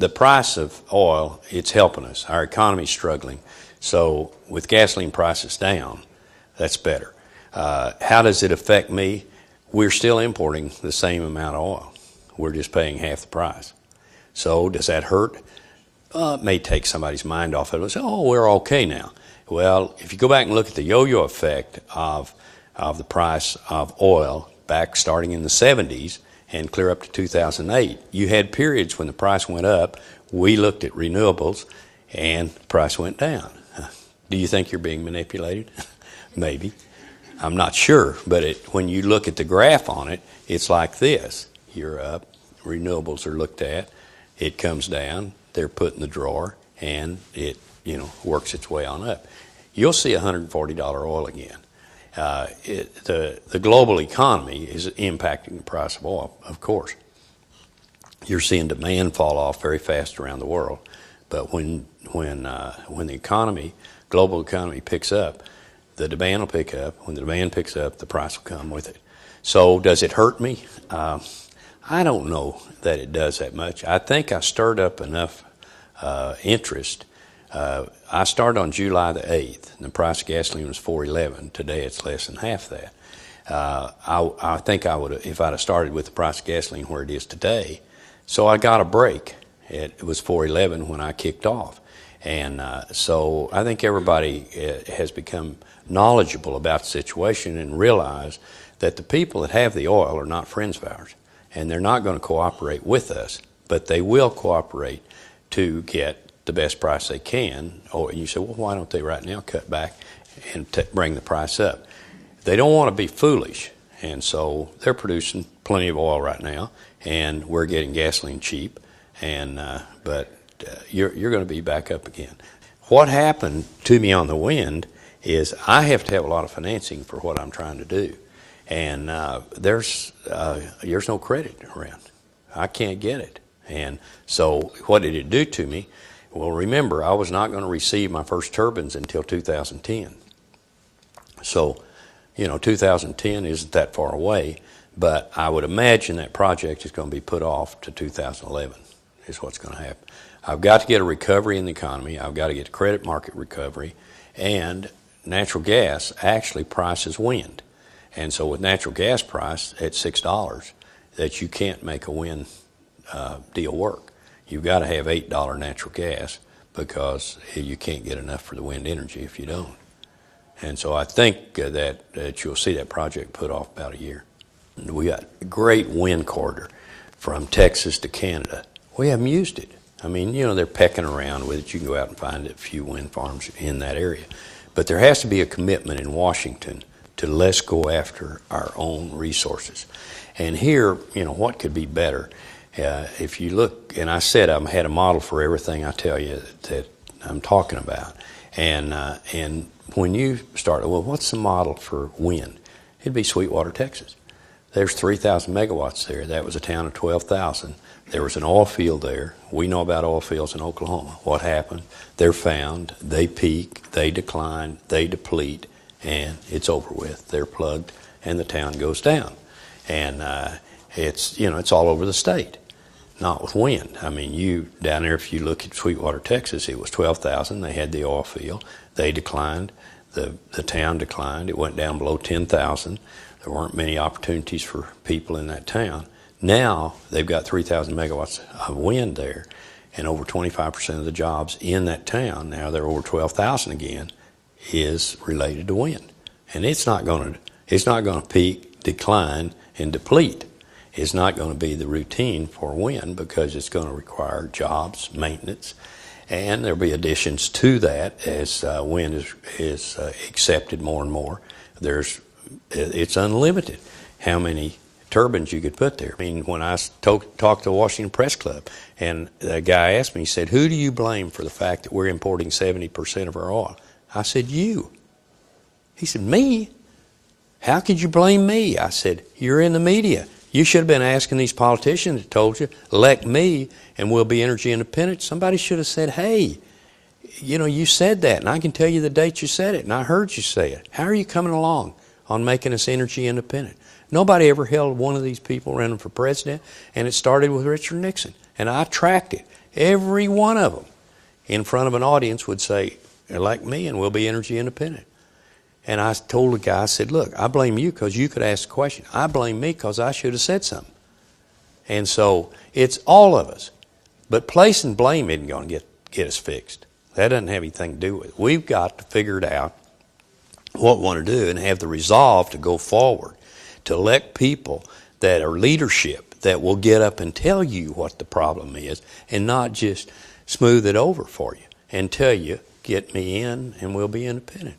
the price of oil, it's helping us. Our economy's struggling. So with gasoline prices down, that's better. How does it affect me? We're still importing the same amount of oil. We're just paying half the price. So does that hurt? It may take somebody's mind off of it and say, oh, we're okay now. Well, if you go back and look at the yo-yo effect of the price of oil back starting in the 70s and clear up to 2008, you had periods when the price went up. We looked at renewables and the price went down. Do you think you're being manipulated? Maybe. I'm not sure, but when you look at the graph on it, it's like this. You're up, renewables are looked at, it comes down, they're put in the drawer, and it works its way on up. You'll see $140 oil again. The global economy is impacting the price of oil, of course. You're seeing demand fall off very fast around the world, but when the global economy picks up, the demand will pick up. When the demand picks up, the price will come with it. So does it hurt me? I don't know that it does that much. I think I stirred up enough interest. I started on July the 8th, and the price of gasoline was $4.11. Today it's less than half that. I think I would have, if I'd have started with the price of gasoline where it is today. So I got a break. It was $4.11 when I kicked off. And so I think everybody has become knowledgeable about the situation and realize that the people that have the oil are not friends of ours. And they're not going to cooperate with us, but they will cooperate to get the best price they can. Or you say, well, why don't they right now cut back and bring the price up? They don't want to be foolish, and so they're producing plenty of oil right now, and we're getting gasoline cheap. But you're going to be back up again. What happened to me on the wind is I have to have a lot of financing for what I'm trying to do. And there's no credit around. I can't get it. And so what did it do to me? Well, remember, I was not going to receive my first turbines until 2010. So, 2010 isn't that far away, but I would imagine that project is going to be put off to 2011 is what's going to happen. I've got to get a recovery in the economy. I've got to get a credit market recovery. And natural gas actually prices wind. And so with natural gas price at $6, that you can't make a wind deal work. You've got to have $8 natural gas because you can't get enough for the wind energy if you don't. And so I think that you'll see that project put off about a year. We got a great wind corridor from Texas to Canada. We haven't used it. I mean, they're pecking around with it. You can go out and find a few wind farms in that area. But there has to be a commitment in Washington to let's go after our own resources. And here, what could be better? If you look, and I said I had a model for everything I tell you that I'm talking about. And when you start, well, what's the model for wind? It'd be Sweetwater, Texas. There's 3,000 megawatts there. That was a town of 12,000. There was an oil field there. We know about oil fields in Oklahoma. What happened? They're found, they peak, they decline, they deplete, and it's over with. They're plugged, and the town goes down. And it's all over the state, not with wind. I mean, down there, if you look at Sweetwater, Texas, it was 12,000. They had the oil field. They declined. The town declined. It went down below 10,000. There weren't many opportunities for people in that town. Now they've got 3,000 megawatts of wind there, and over 25% of the jobs in that town, now they're over 12,000 again, is related to wind. And it's not going to peak, decline, and deplete. It's not going to be the routine for wind because it's going to require jobs, maintenance, and there'll be additions to that as wind is accepted more and more. It's unlimited how many turbines you could put there. I mean, when I talked to the Washington Press Club, and the guy asked me, he said, who do you blame for the fact that we're importing 70% of our oil? I said, you. He said, me? How could you blame me? I said, you're in the media. You should have been asking these politicians that told you, elect me and we'll be energy independent. Somebody should have said, hey, you said that, and I can tell you the date you said it, and I heard you say it. How are you coming along on making us energy independent? Nobody ever held one of these people running for president, and it started with Richard Nixon. And I tracked it, every one of them in front of an audience would say, elect me and we'll be energy independent. And I told the guy, I said, look, I blame you because you could ask a question. I blame me because I should have said something. And so it's all of us. But placing blame isn't going to get us fixed. That doesn't have anything to do with it. We've got to figure it out, what we want to do, and have the resolve to go forward, to elect people that are leadership, that will get up and tell you what the problem is and not just smooth it over for you and tell you, get me in and we'll be independent.